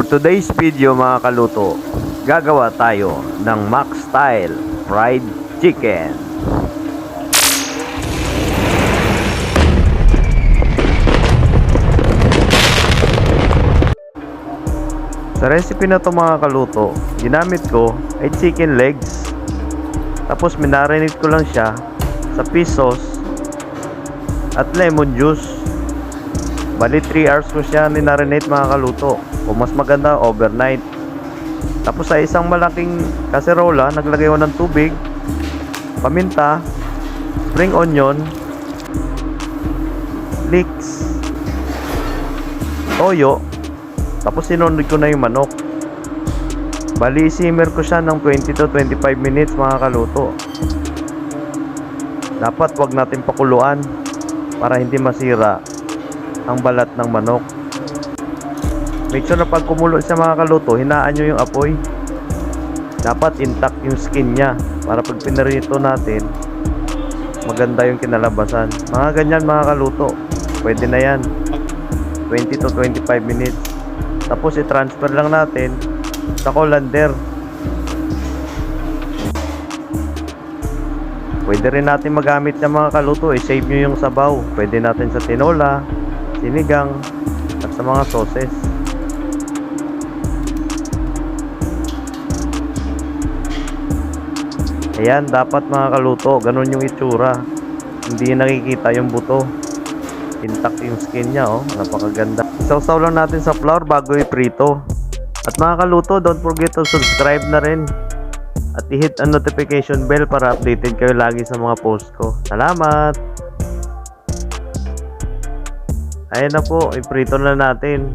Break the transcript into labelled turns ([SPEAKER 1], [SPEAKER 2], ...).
[SPEAKER 1] For today's video mga kaluto, gagawa tayo ng Mac Style Fried Chicken. Sa recipe na to mga kaluto, ginamit ko ay chicken legs. Tapos minarinate ko lang siya sa fish sauce at lemon juice. Bali 3 hours ko siya minarinate mga kaluto. Kung mas maganda, overnight. Tapos sa isang malaking kaserola, naglagay ko ng tubig, paminta, spring onion, leeks, toyo. Tapos sinunod ko na yung manok. Bali simmer ko siya ng 20 to 25 minutes mga kaluto. Dapat wag natin pakuluan para hindi masira ang balat ng manok. Make sure na pag kumulo siya mga kaluto, hinaan nyo yung apoy. Dapat intact yung skin nya para pag pinarito natin, maganda yung kinalabasan. Mga ganyan mga kaluto, pwede na yan. 20 to 25 minutes. Tapos i-transfer lang natin sa colander. Pwede rin natin magamit ng mga kaluto, i-save nyo yung sabaw. Pwede natin sa tinola, sinigang, at sa mga sauces. Ayan, dapat mga kaluto, ganun yung itsura. Hindi nakikita yung buto. Intact yung skin nya, oh. Napakaganda. Isawsaw lang natin sa flour bago iprito. At mga kaluto, don't forget to subscribe na rin. At i-hit ang notification bell para updated kayo lagi sa mga post ko. Salamat! Ayan na po, iprito na natin.